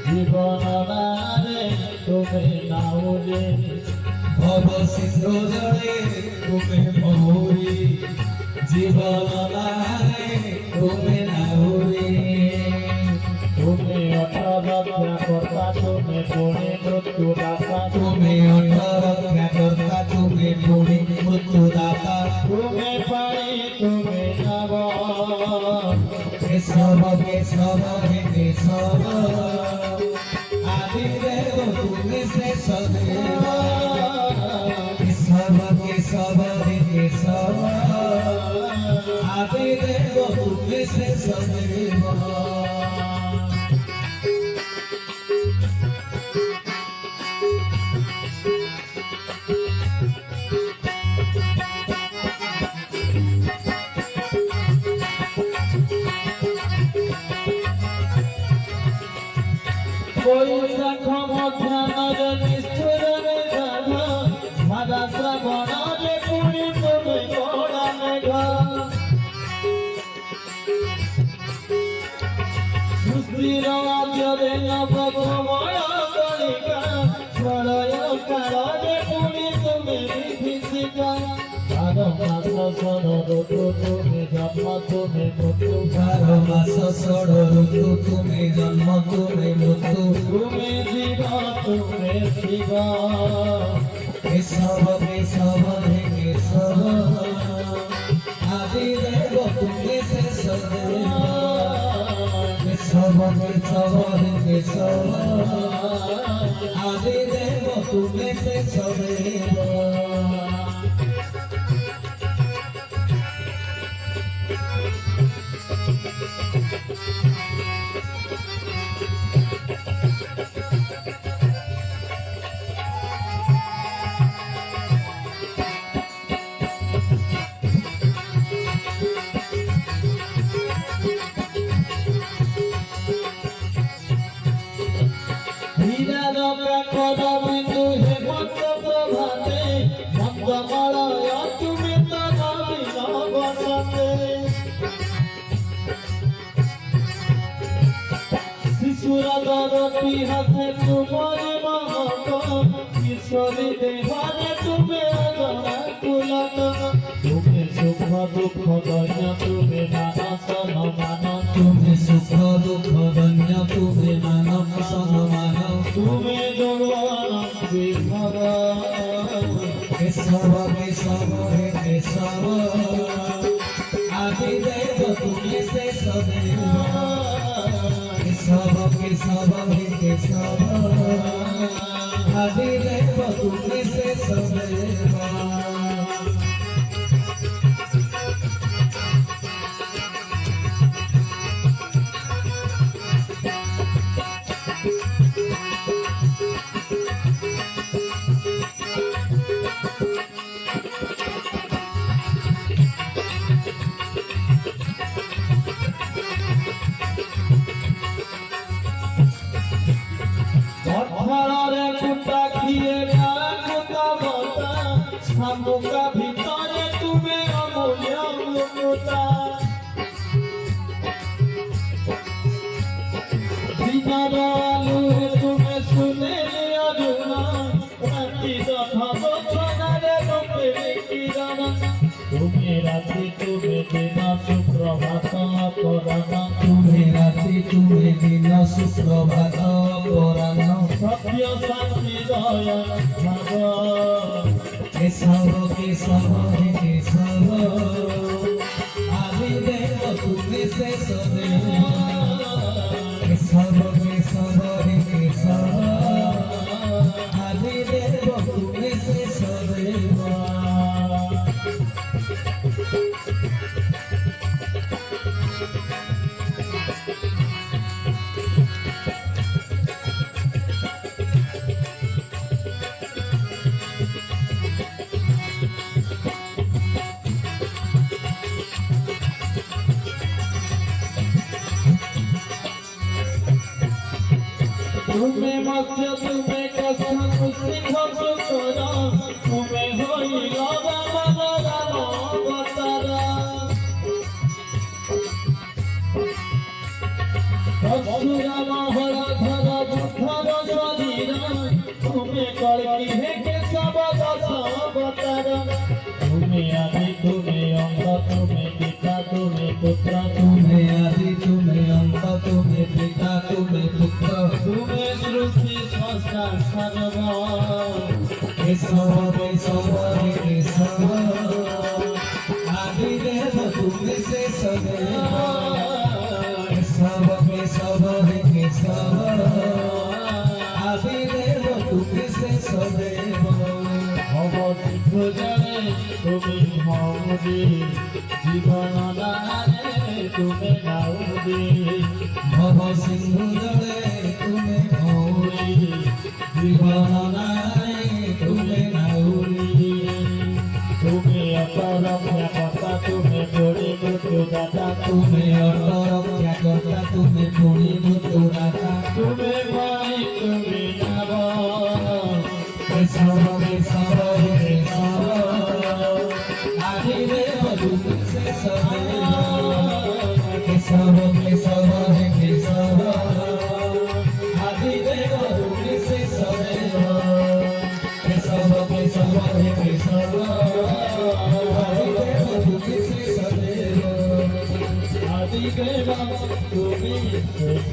জীবন নারে তুমি নাওরে ভব সিন্ধু জলে তুমি মৌরি জীবন নারে তুমি নাওরে তুমি অঠরক্ষা কর্তা তুমি পুণে মৃত্যু দাতা তুমি অঠরক্ষা কর্তা তুমি পুণে মৃত্যু দাতা তুমি পাই তুমি নব কেশব কেশব হে কেশব আদি দেব তুমি শেষ দেব কেশব কেশব হে কেশব আদি দেব তুমি শেষ দেব বৈশাখ মধ্যাহ্ନରେ নিষ্ঠুরে গাধ ভাদা শ্রাবণরে পুরি তুমি গোড়া মেঘ সুস্থির আদ্যরে নবময় কলিকা প্রলয় কাଳରେ পুরি তুমি বিভীষিকা বারো মাস ষোড় ঋতু তুমি জন্ম তুমি মৃত্যু বারো মাস ষোড় ঋতু তুমি জন্ম তুমি মৃত্যু তুমি জীব তুমি শিব কেশব কেশব হে কেশব আদি দেব তুমি শেষ দেব কেশব কেশব হে কেশব আদি দেব তুমি শেষ দেব বিন্দু হে ভক্ত প্রভাতে মন্দমলয় তুমি তো নবীন বসতে শিশুর দরটি হাতে তোমার মহক কিশোরী দেহারে তুমি অজনা পুলক তুমি সুখ দুঃখ দৈন্য তুমি মানস মান তুমি সুখ দুঃখ ধন্য তুমি মানব সম্মান তুমি জগন বিভব কেশব কেশব হে কেশব আদি দেব তুমি শেষ দেব কেশব কেশব হে কেশব আদি দেব তুমি শেষ দেব অঠরে কুটা খিয়ে কুটা বতা শামুকা ভিতরে তুমি অমূল্য মুকুতা দিনার আলুরে তুমি শুনে অজুনা রাতি দফা বছরে রূপে কিরণ তুমি রাতি তুমি দিন সুপ্রভাত করণ তুমি রাতি তুমি দিন সুপ্রভাত পরাণ সত্য শান্তি দয়া ভাব কেশব কেশব হে কেশব আদি দেব তুমি শেষ দেব কেশব কেশব হে কেশব আদি দেব তুমি শেষ দেব तुम्हें मत्स्य तुम्हें कष्ट सिंह सुकरा तुम्हें होई लगा राम अवतारा परशुराम सदैव केशव केशव हे केशव आदिदेव तुमे से सदैव অবসিদ্ধ জনে তুমি হওদি জীবন দানে তুমি নাওদি भव सिंधु जले तुमे मौरी जीवन नारे तुमे नाउरी তুমি অপর কথা তুমি পড়ি মৃত্যু দাতা तुमे अटरक्षा कर्ता तुमे पुणी मृत्युदाता তুমি ভাই তুমি নাব केशव केशव हे केशव आदिदेव तुमे से सदैव केशव केशव हे केशव आदिदेव तुमे से सदैव केशव केशव हे केशव आदिदेव तुमे से सदैव আদি দেবা তুমি শেষ